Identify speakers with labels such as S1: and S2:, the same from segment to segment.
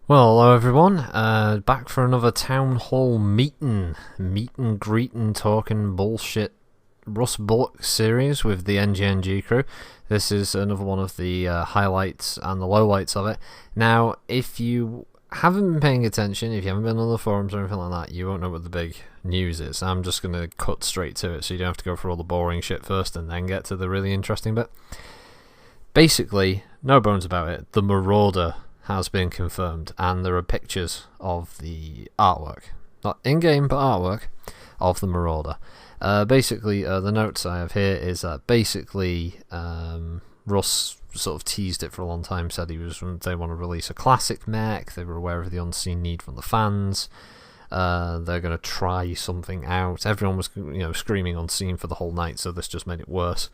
S1: Well, hello everyone. Back for another town hall meet and greeting, talking bullshit Russ Bullock series with the NGNG crew. This is another one of the highlights and the lowlights of it. Now, if you haven't been paying attention, if you haven't been on the forums or anything like that, you won't know what the big news is. I'm just going to cut straight to it so you don't have to go through all the boring shit first and then get to the really interesting bit. Basically, no bones about it, the Marauder has been confirmed, and there are pictures of the artwork, not in-game but artwork of the Marauder. Basically, the notes I have here is that basically Russ sort of teased it for a long time, said they want to release a classic mech, they were aware of the unseen need from the fans, they're going to try something out. Everyone was screaming unseen for the whole night, so this just made it worse.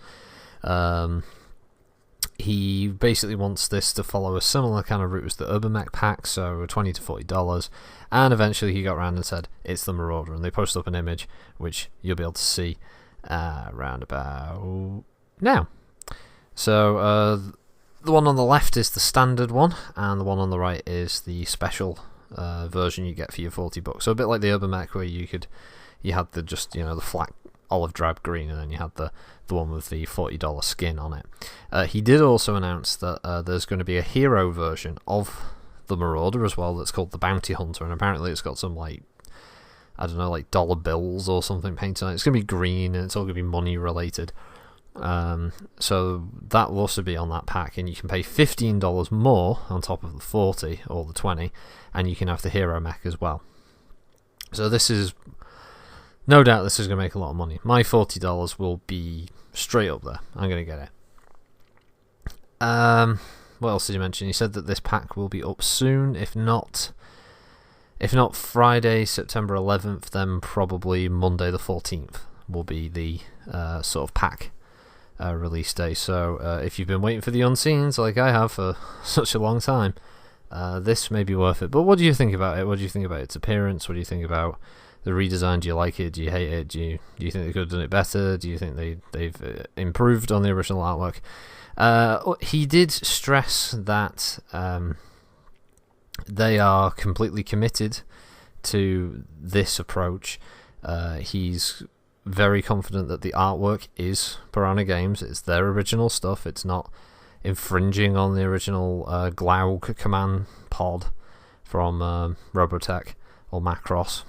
S1: He basically wants this to follow a similar kind of route as the Urban Mech pack, so $20 to $40, and eventually he got around and said it's the Marauder, and they posted up an image which you'll be able to see around about now. So the one on the left is the standard one, and the one on the right is the special version you get for your $40. So a bit like the Urban Mech, where you had the flat olive drab green, and then you had the one with the $40 skin on it. He did also announce that there's going to be a hero version of the Marauder as well that's called the Bounty Hunter, and apparently it's got some like dollar bills or something painted on it. It's going to be green, and it's all going to be money related. So that will also be on that pack, and you can pay $15 more on top of the 40 or the 20, and you can have the hero mech as well. So this is no doubt this is going to make a lot of money. My $40 will be straight up there. I'm going to get it. What else did you mention? He said that this pack will be up soon. If not Friday, September 11th, then probably Monday the 14th will be the sort of pack release day. So if you've been waiting for the Unseens, like I have for such a long time, this may be worth it. But what do you think about it? What do you think about its appearance? What do you think about the redesign? Do you like it? Do you hate it? Do you think they could have done it better? Do you think they've improved on the original artwork? He did stress that they are completely committed to this approach. He's very confident that the artwork is Piranha Games. It's their original stuff. It's not infringing on the original Glaug command pod from Robotech or Macross.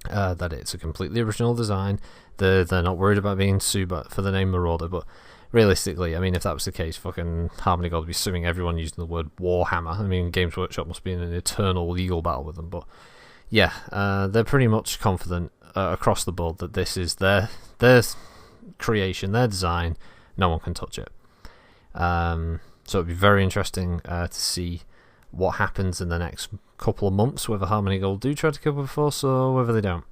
S1: That it's a completely original design. They're not worried about being sued for the name Marauder, but realistically, I mean, if that was the case, fucking Harmony God would be suing everyone using the word Warhammer. I mean, Games Workshop must be in an eternal legal battle with them, but yeah, they're pretty much confident across the board that this is their creation, their design. No one can touch it. So it'd be very interesting to see what happens in the next couple of months, whether Harmony Gold do try to kill with Force or whether they don't.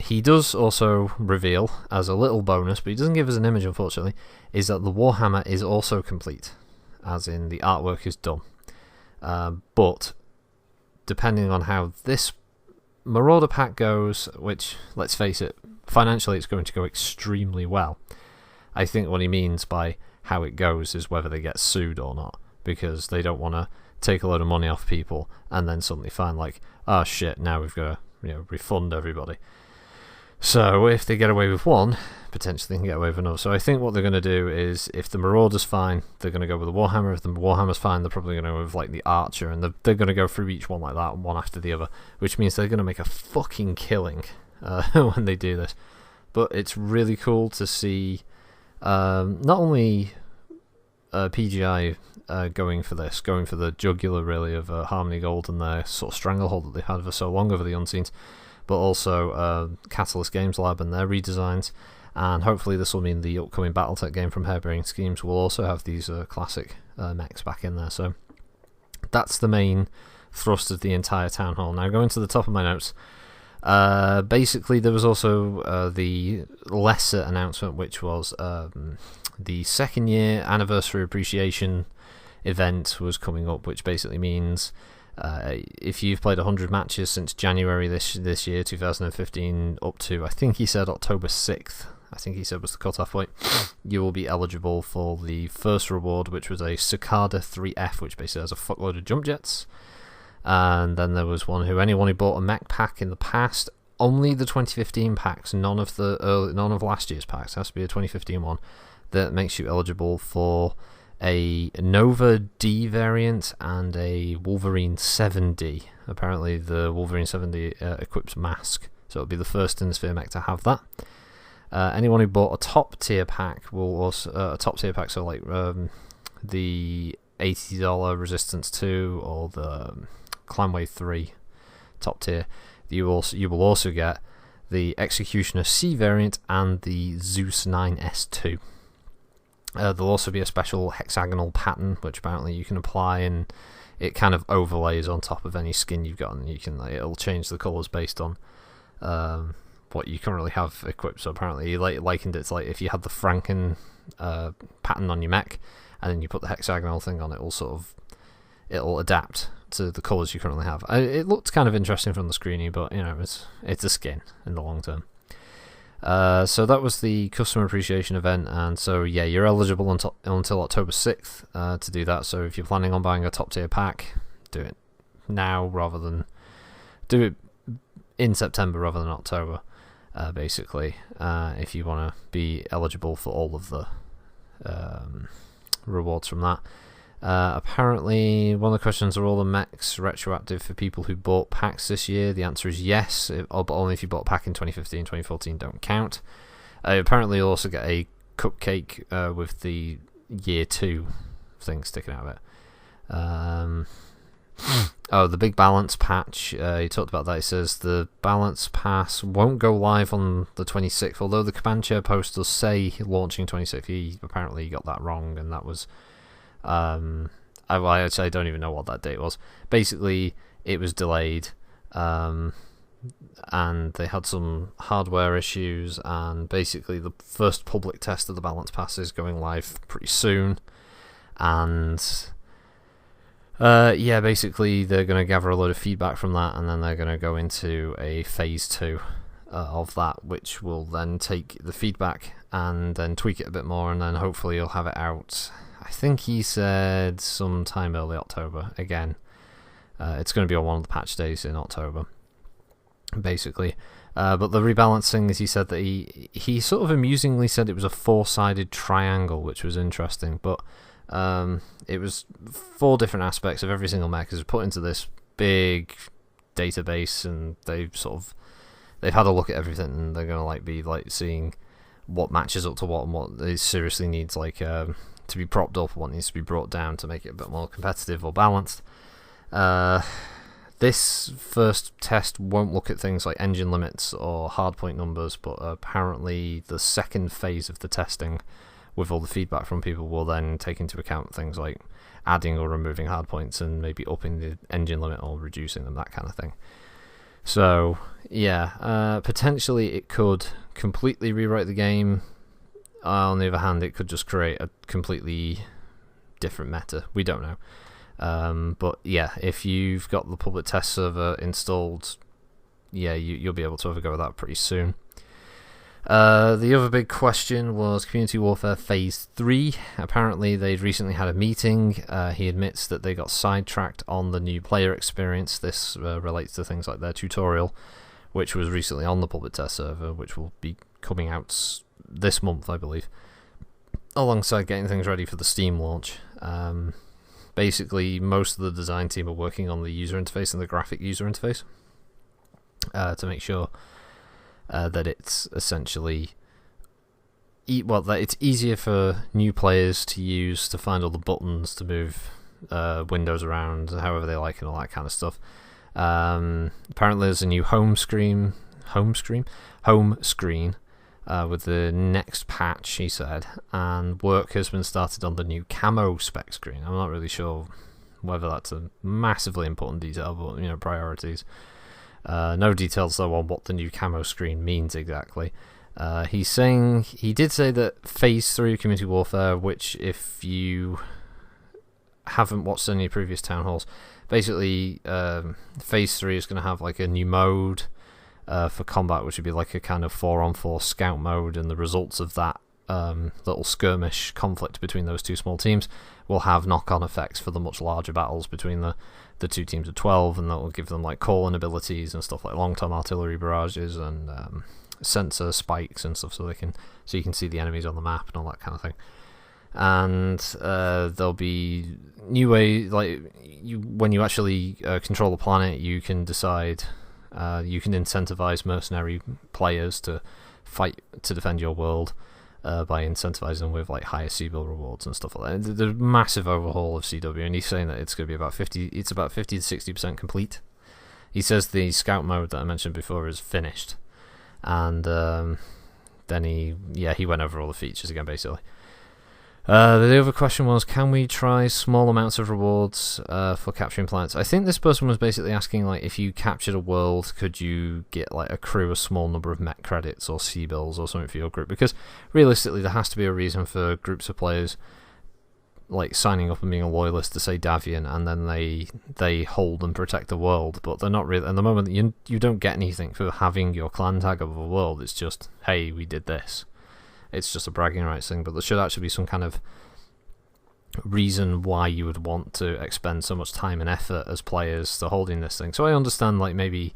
S1: He does also reveal, as a little bonus, but he doesn't give us an image unfortunately, is that the Warhammer is also complete, as in the artwork is done. But depending on how this Marauder pack goes, which, let's face it, financially it's going to go extremely well. I think what he means by how it goes is whether they get sued or not, because they don't want to take a load of money off people and then suddenly find like, oh shit, now we've got to refund everybody. So if they get away with one, potentially they can get away with another. So I think what they're going to do is, if the Marauder's fine, they're going to go with the Warhammer. If the Warhammer's fine, they're probably going to go with like the Archer, and they're going to go through each one like that, one after the other, which means they're going to make a fucking killing when they do this. But it's really cool to see not only PGI going for the jugular really of Harmony Gold and their sort of stranglehold that they've had for so long over the Unseens, but also Catalyst Games Lab and their redesigns, and hopefully this will mean the upcoming Battletech game from Harebrained Schemes will also have these classic mechs back in there. So that's the main thrust of the entire town hall. Now going to the top of my notes, basically there was also the lesser announcement, which was the second year anniversary appreciation event was coming up, which basically means if you've played 100 matches since January this year, 2015, up to, I think he said, October 6th, I think he said was the cutoff point, you will be eligible for the first reward, which was a Cicada 3F, which basically has a fuckload of jump jets. And then there was anyone who bought a mech pack in the past, only the 2015 packs, none of last year's packs, it has to be a 2015 one, that makes you eligible for a Nova D variant and a Wolverine 7D. Apparently the Wolverine 7D equips mask, so it'll be the first in the Sphere mech to have that. Anyone who bought a top tier pack will also so like the $80 Resistance 2 or the Clan Wave 3 top tier. You will also get the Executioner C variant and the Zeus 9S2. There'll also be a special hexagonal pattern, which apparently you can apply, and it kind of overlays on top of any skin you've got, and it'll change the colours based on what you currently have equipped. So apparently he likened it to like if you had the Franken pattern on your mech, and then you put the hexagonal thing on, it'll adapt to the colours you currently have. It looked kind of interesting from the screening, but it's a skin in the long term. So that was the customer appreciation event, and so yeah, you're eligible until October 6th to do that. So if you're planning on buying a top tier pack, do it now rather than do it in September rather than October. Basically, if you want to be eligible for all of the rewards from that. Apparently, one of the questions, are all the mechs retroactive for people who bought packs this year? The answer is yes, but only if you bought a pack in 2015, 2014 don't count. Apparently, you'll also get a cupcake with the year 2 thing sticking out of it. The big balance patch, he talked about that. He says the balance pass won't go live on the 26th, although the command chair post does say launching 26th. He apparently got that wrong, and that was... I don't even know what that date was. Basically, it was delayed, and they had some hardware issues, and basically the first public test of the balance pass is going live pretty soon, and basically they're going to gather a load of feedback from that, and then they're going to go into a phase 2 of that, which will then take the feedback and then tweak it a bit more, and then hopefully you'll have it out. I think he said sometime early October. Again, it's going to be on one of the patch days in October, basically. But the rebalancing, as he said, that he sort of amusingly said it was a 4-sided triangle, which was interesting. But it was 4 different aspects of every single mech is put into this big database, and they've had a look at everything, and they're going to be seeing what matches up to what, and what it seriously needs to be propped up, what needs to be brought down to make it a bit more competitive or balanced. This first test won't look at things like engine limits or hardpoint numbers, but apparently the second phase of the testing, with all the feedback from people, will then take into account things like adding or removing hardpoints and maybe upping the engine limit or reducing them, that kind of thing. So yeah, potentially it could completely rewrite the game. On the other hand, it could just create a completely different meta. We don't know. But yeah, if you've got the public test server installed, yeah, you'll be able to have a go at that pretty soon. The other big question was Community Warfare Phase 3. Apparently, they'd recently had a meeting. He admits that they got sidetracked on the new player experience. This relates to things like their tutorial, which was recently on the public test server, which will be coming out this month, I believe, alongside getting things ready for the Steam launch. Basically, most of the design team are working on the user interface and the graphic user interface to make sure that it's essentially that it's easier for new players to use, to find all the buttons, to move windows around however they like and all that kind of stuff. Apparently there's a new home screen with the next patch, he said, and work has been started on the new camo spec screen. I'm not really sure whether that's a massively important detail, but priorities. No details though on what the new camo screen means exactly. He did say that Phase 3 of Community Warfare, which if you haven't watched any previous town halls, basically Phase 3 is going to have a new mode, for combat, which would be like a kind of 4-on-4 scout mode, and the results of that little skirmish conflict between those two small teams will have knock-on effects for the much larger battles between the two teams of 12, and that will give them like calling abilities and stuff like long-term artillery barrages and sensor spikes and stuff, so you can see the enemies on the map and all that kind of thing. And there'll be new ways, like when you actually control the planet, you can decide, you can incentivize mercenary players to fight to defend your world by incentivizing them with like higher Seabill rewards and stuff like that. The massive overhaul of CW, and he's saying that it's going to be about 50 to 60% complete. He says the scout mode that I mentioned before is finished, and then he went over all the features again basically. The other question was, can we try small amounts of rewards for capturing planets? I think this person was basically asking, like, if you captured a world, could you get, like, accrue a small number of mech credits or C-bills or something for your group? Because realistically, there has to be a reason for groups of players, like, signing up and being a loyalist to, say, Davian, and then they hold and protect the world, but they're not really. At the moment, you don't get anything for having your clan tag of a world. It's just, hey, we did this. It's just a bragging rights thing, but there should actually be some kind of reason why you would want to expend so much time and effort as players to holding this thing. So I understand, like, maybe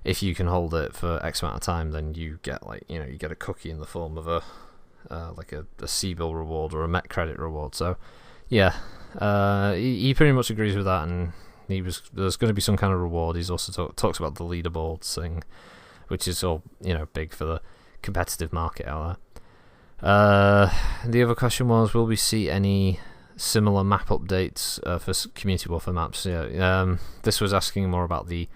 S1: if you can hold it for X amount of time, then you get, like, you get a cookie in the form of a C-bill reward or a Met credit reward. So yeah, he pretty much agrees with that, and there's going to be some kind of reward. He's also talks about the leaderboards thing, which is all big for the competitive market out there. The other question was, will we see any similar map updates for community warfare maps? Yeah, this was asking more about the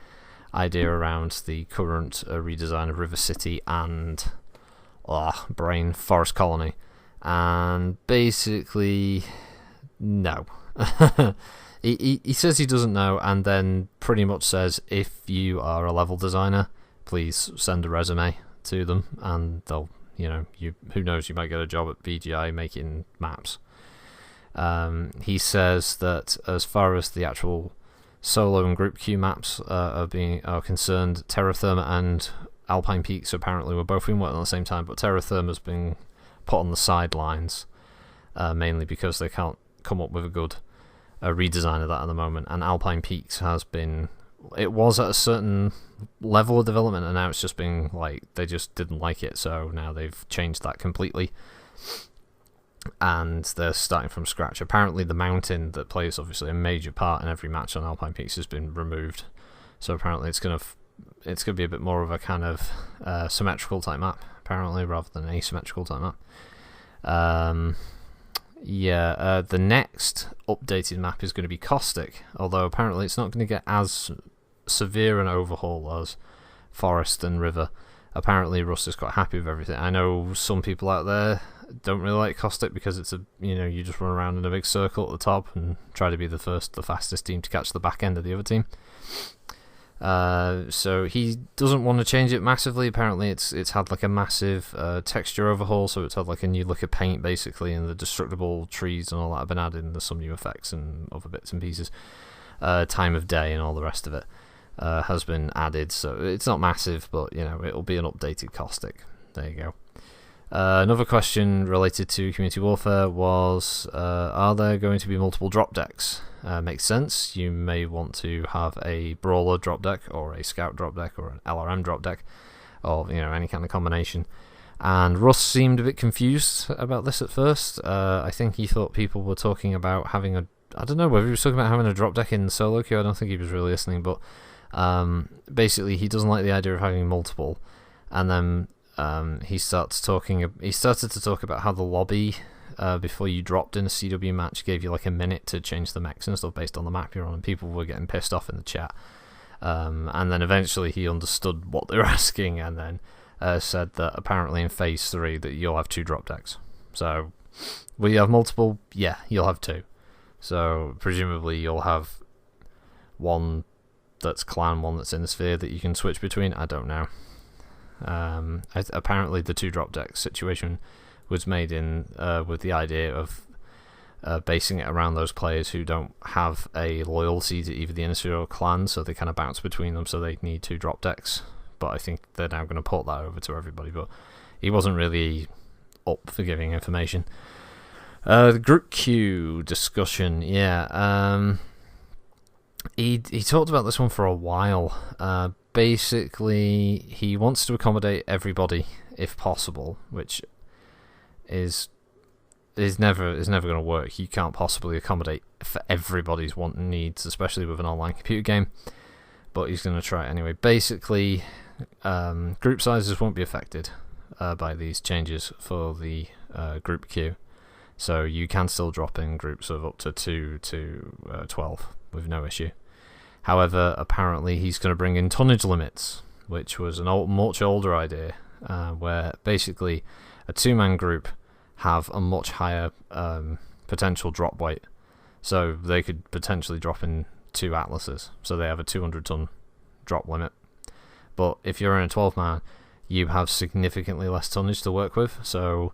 S1: idea around the current redesign of River City and Forest Colony, and basically no. he says he doesn't know, and then pretty much says, if you are a level designer, please send a resume to them, and they'll who knows, you might get a job at PGI making maps. He says that as far as the actual solo and group queue maps are concerned, Terra Firma and Alpine Peaks apparently were both being worked on at the same time, but Terra Firma has been put on the sidelines, mainly because they can't come up with a good redesign of that at the moment, and Alpine Peaks it was at a certain level of development, and now it's just been like they just didn't like it, so now they've changed that completely, and they're starting from scratch. Apparently the mountain that plays obviously a major part in every match on Alpine Peaks has been removed, so apparently it's gonna be a bit more of a kind of symmetrical type map, apparently, rather than asymmetrical type map. The next updated map is going to be Caustic, although apparently it's not going to get as severe an overhaul as Forest and River. Apparently Russ is quite happy with everything. I know some people out there don't really like Caustic because it's you just run around in a big circle at the top and try to be the fastest team to catch the back end of the other team. So he doesn't want to change it massively. Apparently it's had like a massive texture overhaul, so it's had like a new look of paint basically, and the destructible trees and all that have been added, and there's some new effects and other bits and pieces. Time of day and all the rest of it has been added, so it's not massive, but it'll be an updated Caustic. There you go. Another question related to community warfare was, are there going to be multiple drop decks? Makes sense. You may want to have a brawler drop deck, or a scout drop deck, or an LRM drop deck, or any kind of combination. And Russ seemed a bit confused about this at first. I think he thought people were talking about having I don't know whether he was talking about having a drop deck in solo queue. I don't think he was really listening, but basically he doesn't like the idea of having multiple. And then he started to talk about how the lobby, before you dropped in a CW match, gave you like a minute to change the mechs and stuff based on the map you're on, and people were getting pissed off in the chat. And then eventually he understood what they were asking, and then said that apparently in phase 3 that you'll have 2 drop decks. So will you have multiple? Yeah, you'll have 2. So presumably you'll have one that's clan, one that's in the sphere that you can switch between. I don't know. Apparently the 2 drop deck situation was made in with the idea of basing it around those players who don't have a loyalty to either the Innisphere or clan, so they kind of bounce between them, so they need 2 drop decks but I think they're now going to port that over to everybody. But he wasn't really up for giving information. The group queue discussion, yeah. He talked about this one for a while. Basically, he wants to accommodate everybody if possible, which is never going to work. You can't possibly accommodate for everybody's want and needs, especially with an online computer game. But he's going to try it anyway. Basically, group sizes won't be affected by these changes for the group queue. So you can still drop in groups of up to 2 to 12 with no issue. However, apparently he's going to bring in tonnage limits, which was much older idea, where basically a 2-man group have a much higher potential drop weight. So they could potentially drop in 2 Atlases. So they have a 200-ton drop limit. But if you're in a 12-man, you have significantly less tonnage to work with. So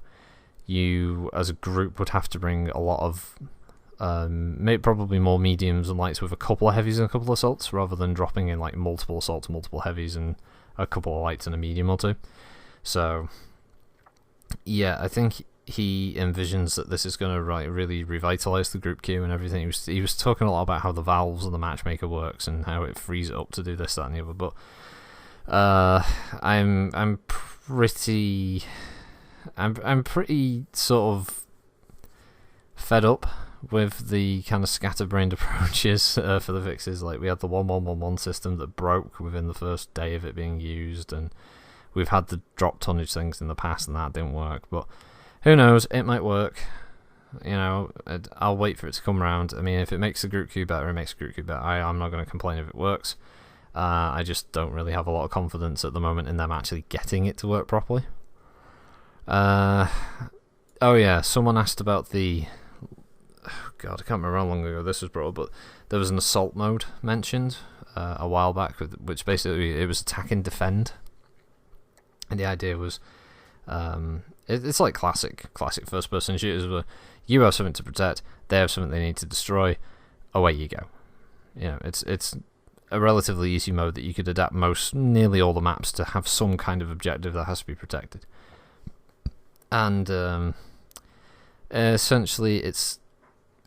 S1: you, as a group, would have to bring a lot of, probably more mediums and lights with a couple of heavies and a couple of assaults, rather than dropping in like multiple assaults, multiple heavies, and a couple of lights and a medium or 2. So, yeah, I think he envisions that this is going to really revitalize the group queue and everything. He was talking a lot about how the valves and the matchmaker works and how it frees it up to do this, that, and the other. But I'm pretty sort of fed up with the kind of scatterbrained approaches for the fixes. Like, we had the 1111 system that broke within the first day of it being used, and we've had the drop tonnage things in the past and that didn't work. But who knows, it might work. You know, I'll wait for it to come around. I mean, if it makes the group queue better, it makes the group queue better. I'm not going to complain if it works. I just don't really have a lot of confidence at the moment in them actually getting it to work properly. Oh yeah, someone asked about the... Oh God, I can't remember how long ago this was brought up, but there was an assault mode mentioned a while back, which basically it was attack and defend. And the idea was... it's like classic first-person shooters where you have something to protect, they have something they need to destroy, away you go. You know, it's a relatively easy mode that you could adapt nearly all the maps to have some kind of objective that has to be protected. And essentially,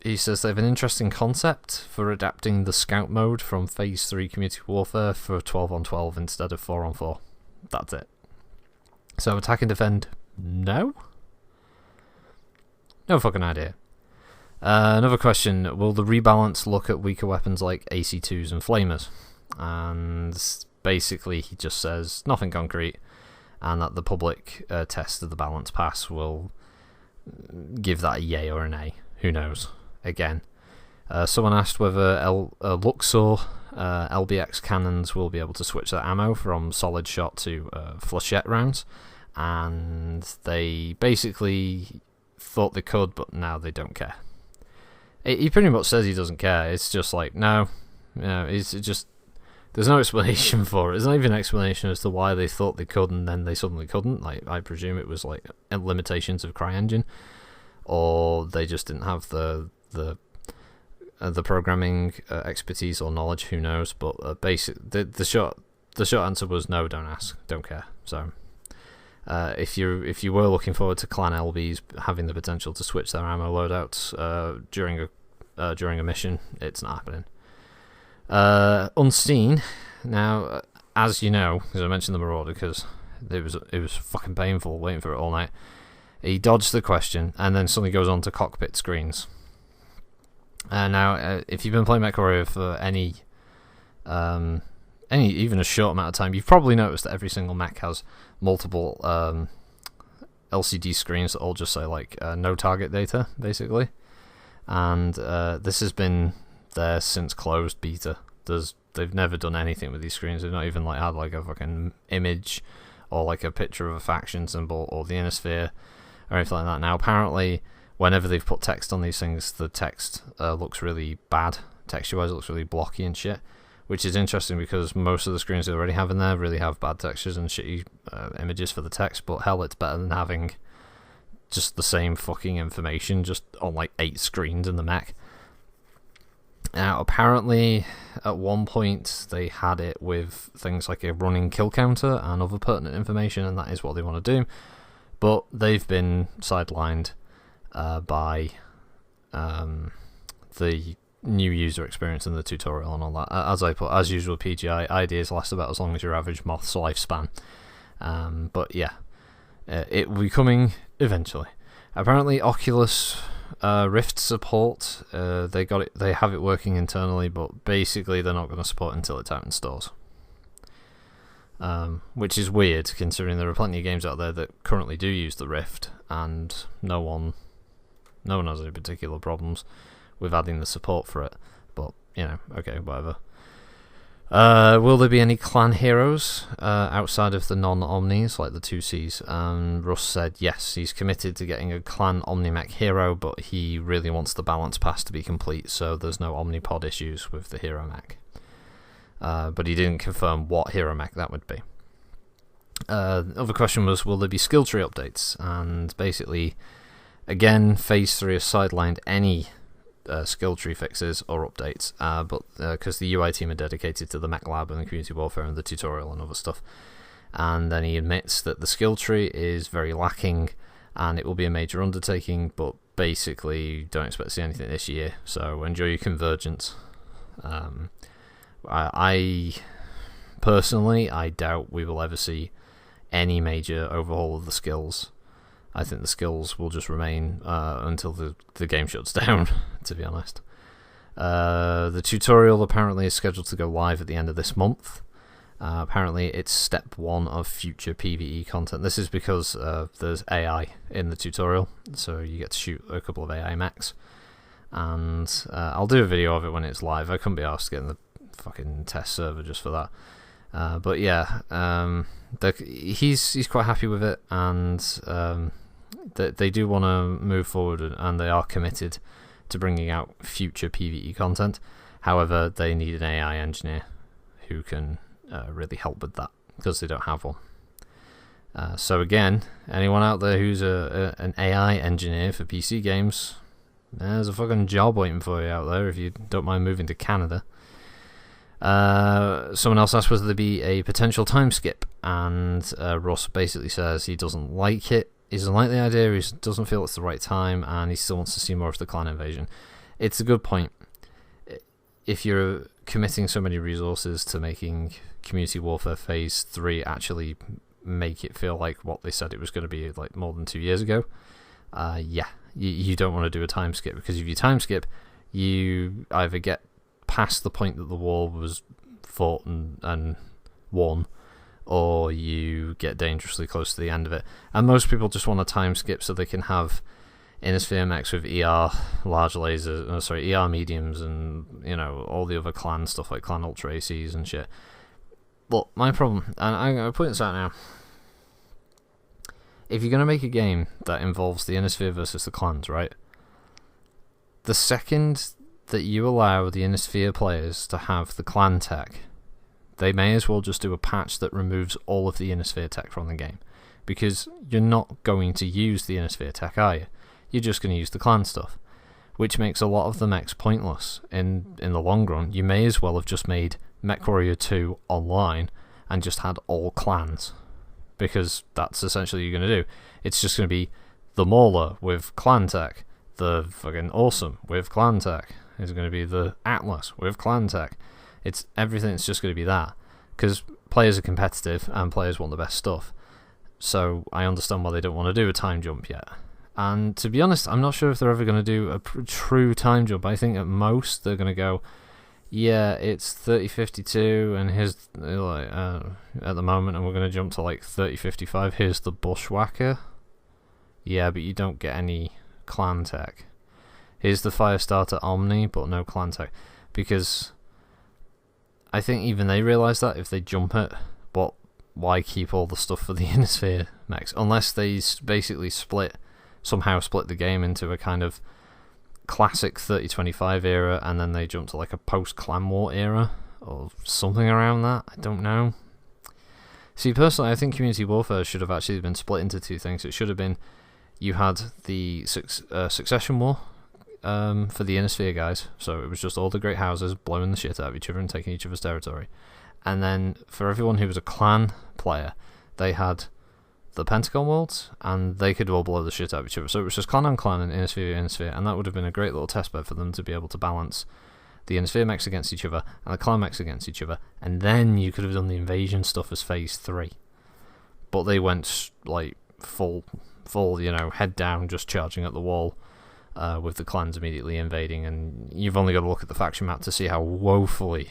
S1: he says they have an interesting concept for adapting the scout mode from Phase 3 Community Warfare for 12-on-12 instead of 4-on-4. That's it. So attack and defend, no fucking idea. Another question, will the rebalance look at weaker weapons like AC2s and flamers? And basically he just says nothing concrete, and that the public test of the balance pass will give that a yay or a nay. Who knows? Again, someone asked whether Luxor LBX cannons will be able to switch their ammo from solid shot to flechette rounds, and they basically thought they could, but now they don't care. He pretty much says he doesn't care. It's just like, no, it's just, there's no explanation for it. There's not even an explanation as to why they thought they could and then they suddenly couldn't. Like, I presume it was like limitations of CryEngine, or they just didn't have the programming expertise or knowledge. Who knows? But the short answer was no. Don't ask. Don't care. So. If you were looking forward to Clan LBs having the potential to switch their ammo loadouts during a mission, it's not happening. Unseen, now, as you know, because I mentioned the Marauder, because it was fucking painful waiting for it all night. He dodged the question and then suddenly goes on to cockpit screens. Now, if you've been playing MechWarrior for any even a short amount of time, you've probably noticed that every single mech has multiple LCD screens that all just say like no target data, basically. And this has been there since closed beta. They've never done anything with these screens. They've not even like had like a fucking image or like a picture of a faction symbol or the inner sphere or anything like that. Now apparently, whenever they've put text on these things, the text looks really bad. Texture-wise, it looks really blocky and shit. Which is interesting because most of the screens they already have in there really have bad textures and shitty images for the text, but hell, it's better than having just the same fucking information just on like 8 screens in the mech. Now, apparently, At one point, they had it with things like a running kill counter and other pertinent information, and that is what they want to do. But they've been sidelined by the new user experience in the tutorial and all that. As usual, PGI ideas last about as long as your average moth's lifespan. But yeah, it will be coming eventually. Apparently, Oculus Rift support, they have it working internally, but basically they're not going to support it until it's out in stores. Which is weird, considering there are plenty of games out there that currently do use the Rift, and no one has any particular problems with adding the support for it. But, okay, whatever. Will there be any clan heroes outside of the non-Omnis, like the 2Cs? Russ said yes, he's committed to getting a clan Omnimech hero, but he really wants the balance pass to be complete, so there's no Omnipod issues with the hero mech. But he didn't confirm what hero mech that would be. Other question was, will there be skill tree updates? And basically, again, Phase 3 has sidelined any skill tree fixes or updates, but because the UI team are dedicated to the mech lab and the community warfare and the tutorial and other stuff. And then he admits that the skill tree is very lacking and it will be a major undertaking, but basically don't expect to see anything this year, so enjoy your convergence. I personally, I doubt we will ever see any major overhaul of the skills. I think the skills will just remain until the game shuts down, to be honest. The tutorial apparently is scheduled to go live at the end of this month. Apparently it's step 1 of future PvE content. This is because there's AI in the tutorial, so you get to shoot a couple of AI mechs. And I'll do a video of it when it's live. I couldn't be asked to get in the fucking test server just for that. But yeah, he's quite happy with it, and they do want to move forward, and they are committed to bringing out future PvE content. However, they need an AI engineer who can really help with that, because they don't have one. So again, anyone out there who's an AI engineer for PC games, there's a fucking job waiting for you out there if you don't mind moving to Canada. Someone else asked whether there be a potential time skip, and Russ basically says he doesn't like it. He doesn't like the idea, he doesn't feel it's the right time, and he still wants to see more of the clan invasion. It's a good point. If you're committing so many resources to making Community Warfare Phase 3 actually make it feel like what they said it was going to be like more than 2 years ago, you don't want to do a time skip, because if you time skip, you either get past the point that the war was fought and won, or you get dangerously close to the end of it. And most people just want a time skip so they can have Innisphere mechs with ER large lasers, ER mediums, and all the other clan stuff like Clan Ultra ACs and shit. But my problem, and I'm going to point this out now, if you're going to make a game that involves the Innisphere versus the clans, right? The second that you allow the Innisphere players to have the clan tech, they may as well just do a patch that removes all of the Innisphere tech from the game, because you're not going to use the Innisphere tech, are you? You're just going to use the clan stuff, which makes a lot of the mechs pointless in the long run. You may as well have just made MechWarrior 2 online and just had all clans, because that's essentially what you're going to do. It's just going to be the Mauler with clan tech, the fucking Awesome with clan tech, is going to be the Atlas with clan tech. It's everything. It's just going to be that, because players are competitive and players want the best stuff. So I understand why they don't want to do a time jump yet. And to be honest, I'm not sure if they're ever going to do a true time jump. I think at most they're going to go, yeah, it's 3052, and here's at the moment, and we're going to jump to like 3055. Here's the Bushwhacker. Yeah, but you don't get any clan tech. Here's the Firestarter Omni, but no clan tech, because I think even they realise that if they jump it, why keep all the stuff for the Innisphere mechs? Unless they basically somehow split the game into a kind of classic 3025 era, and then they jump to like a post-Clan War era, or something around that. I don't know. See, personally, I think Community Warfare should have actually been split into two things. It should have been, you had the Succession War for the Innisphere guys, so it was just all the great houses blowing the shit out of each other and taking each other's territory. And then for everyone who was a clan player, they had the Pentagon worlds, and they could all blow the shit out of each other. So it was just clan on clan and Innisphere, and that would have been a great little testbed for them to be able to balance the Innisphere mechs against each other and the clan mechs against each other, and then you could have done the invasion stuff as phase 3. But they went like full, head down, just charging at the wall, with the clans immediately invading, and you've only got to look at the faction map to see how woefully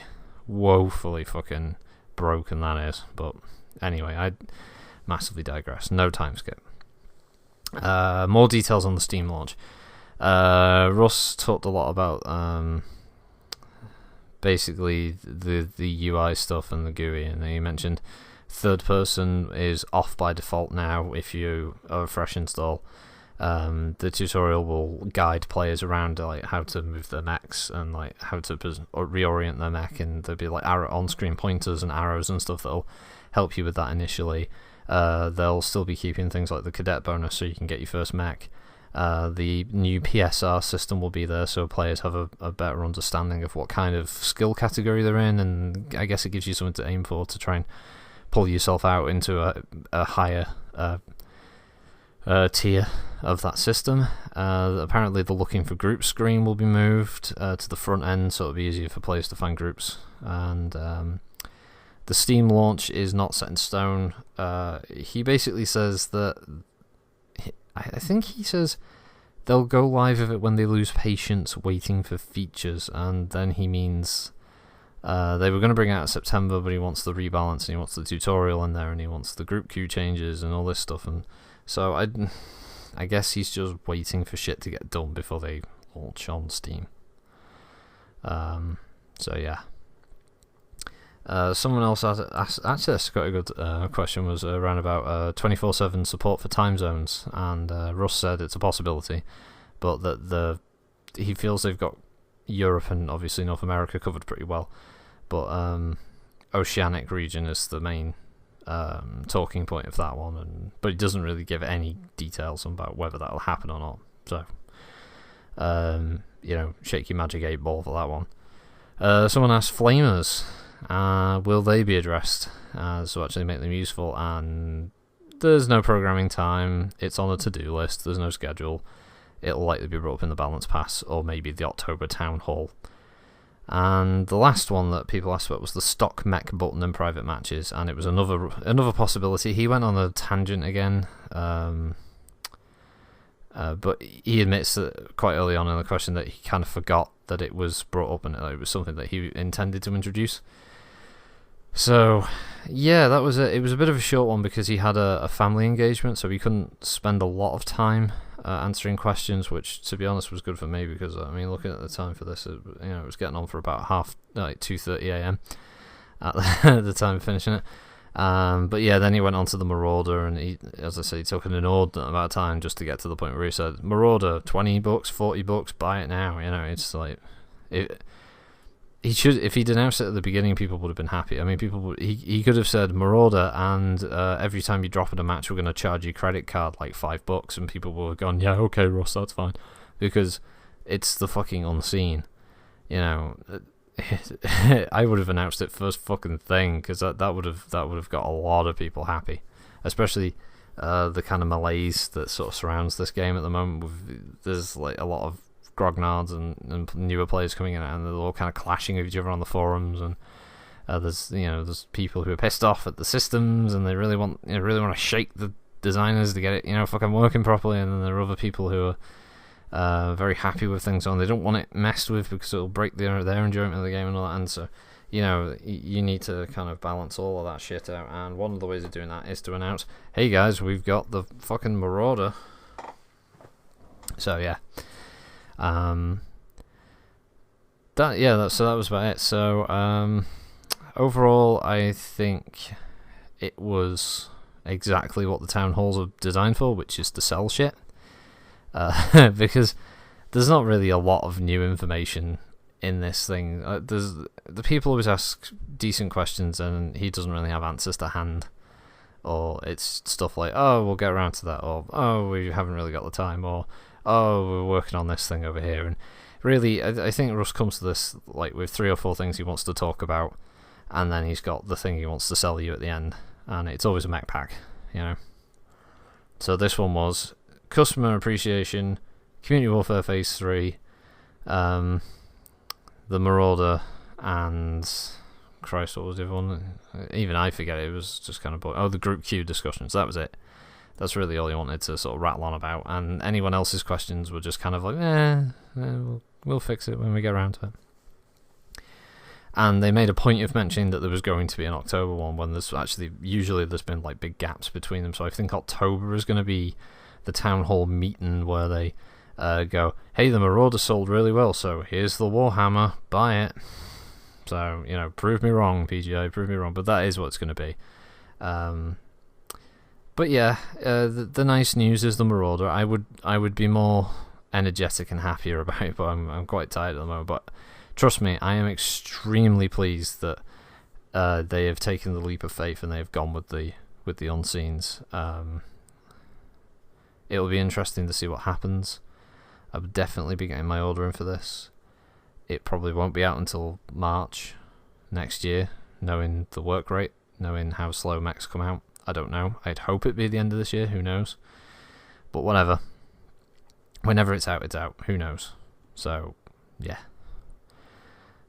S1: fucking broken that is. But anyway, I massively digress. No time skip. More details on the Steam launch. Russ talked a lot about basically the UI stuff and the GUI, and he mentioned third person is off by default now if you are a fresh install. The tutorial will guide players around like how to move their mechs and like how to reorient their mech, and there'll be like on-screen pointers and arrows and stuff that'll help you with that initially. They'll still be keeping things like the cadet bonus so you can get your first mech. The new PSR system will be there, so players have a better understanding of what kind of skill category they're in, and I guess it gives you something to aim for to try and pull yourself out into a higher tier of that system. Apparently the looking for group screen will be moved to the front end, so it'll be easier for players to find groups. And the Steam launch is not set in stone. He basically says that I think he says they'll go live with it when they lose patience waiting for features, and then he means they were going to bring it out in September, but he wants the rebalance and he wants the tutorial in there and he wants the group queue changes and all this stuff. And so I guess he's just waiting for shit to get done before they launch on Steam. So yeah. Someone else asked, actually that's quite a good question, was around about 24/7 support for time zones, and Russ said it's a possibility, but that he feels they've got Europe and obviously North America covered pretty well, but Oceanic region is the main talking point of that one, but he doesn't really give any details about whether that'll happen or not. So shake your magic 8 ball for that one. Someone asked flamers, will they be addressed so actually make them useful? And there's no programming time, it's on a to-do list, there's no schedule. It'll likely be brought up in the balance pass or maybe the October town hall. And the last one that people asked about was the stock mech button in private matches, and it was another possibility. He went on a tangent again, but he admits that quite early on in the question that he kind of forgot that it was brought up and it was something that he intended to introduce. So yeah, that was it was a bit of a short one because he had a family engagement, so he couldn't spend a lot of time answering questions, which to be honest was good for me, because I mean, looking at the time for this, it was getting on for about 2:30 a.m. at the time of finishing it. But yeah, then he went on to the Marauder, and he, as I said, he took an inordinate amount of time just to get to the point where he said, Marauder, $20, $40, buy it now. It's like he should, if he'd announced it at the beginning, people would have been happy. I mean, he could have said Marauder, and every time you drop in a match, we're going to charge your credit card like $5, and people would have gone, yeah, okay, Ross, that's fine, because it's the fucking Unseen. I would have announced it first fucking thing, because that would have got a lot of people happy, especially the kind of malaise that sort of surrounds this game at the moment. There's like a lot of grognards and newer players coming in, and they're all kind of clashing with each other on the forums, and there's people who are pissed off at the systems and they really want to shake the designers to get it fucking working properly, and then there are other people who are very happy with things on. They don't want it messed with because it'll break their enjoyment of the game and all that. And so you need to kind of balance all of that shit out, and one of the ways of doing that is to announce, hey guys, we've got the fucking Marauder. So yeah. That was about it. So overall, I think it was exactly what the town halls are designed for, which is to sell shit. Because there's not really a lot of new information in this thing. The people always ask decent questions, and he doesn't really have answers to hand. Or it's stuff like, oh, we'll get around to that, or oh, we haven't really got the time, or oh, we're working on this thing over here. And really, I think Russ comes to this like with 3 or 4 things he wants to talk about, and then he's got the thing he wants to sell you at the end, and it's always a mech pack, you know. So this one was customer appreciation, community warfare phase 3, the Marauder, and Christ, what was the other one? Even I forget it. It was just kind of the group queue discussions. That was it. That's really all he wanted to sort of rattle on about, and anyone else's questions were just kind of like, we'll fix it when we get around to it. And they made a point of mentioning that there was going to be an October one, when usually there's been like big gaps between them. So I think October is going to be the town hall meeting where they go, hey, the Marauder sold really well, so here's the Warhammer, buy it. So, you know, prove me wrong, PGI, prove me wrong. But that is what it's going to be. But yeah, the nice news is the Marauder. I would be more energetic and happier about it, but I'm quite tired at the moment. But trust me, I am extremely pleased that they have taken the leap of faith and they have gone with the Unseens. It'll be interesting to see what happens. I'll definitely be getting my order in for this. It probably won't be out until March next year, knowing the work rate, knowing how slow mechs come out. I don't know. I'd hope it'd be the end of this year. Who knows? But whatever. Whenever it's out, it's out. Who knows? So, yeah.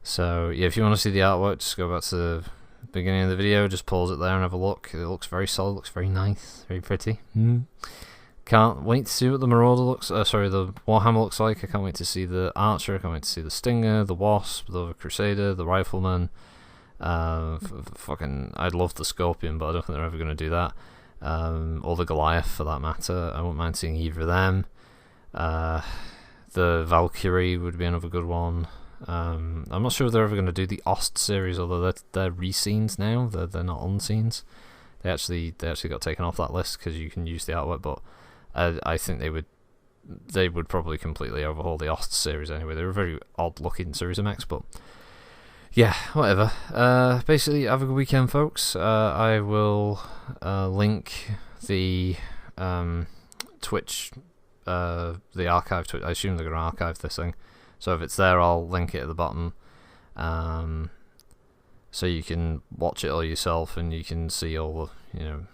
S1: So, yeah, if you want to see the artwork, just go back to the beginning of the video. Just pause it there and have a look. It looks very solid. Looks very nice. Very pretty. Can't wait to see what the Marauder looks... the Warhammer looks like. I can't wait to see the Archer. I can't wait to see the Stinger, the Wasp, the Crusader, the Rifleman. I'd love the Scorpion, but I don't think they're ever going to do that. Or the Goliath, for that matter. I wouldn't mind seeing either of them. The Valkyrie would be another good one. I'm not sure if they're ever going to do the Ost series, although they're re-scenes now. They're not unscenes. They actually got taken off that list because you can use the artwork, but I think they would probably completely overhaul the Ost series anyway. They're a very odd looking series of mechs, but yeah, whatever. Basically, have a good weekend, folks. I will link the Twitch, the archive Twitch. I assume they're going to archive this thing, so if it's there, I'll link it at the bottom, so you can watch it all yourself, and you can see all the,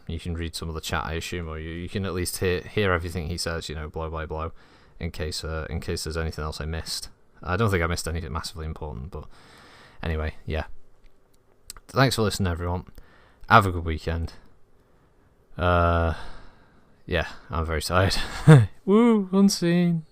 S1: you can read some of the chat, I assume, or you can at least hear everything he says, blow by blow, in case there's anything else I missed. I don't think I missed anything massively important, but anyway, yeah. Thanks for listening, everyone. Have a good weekend. Yeah, I'm very tired. Woo, unseen.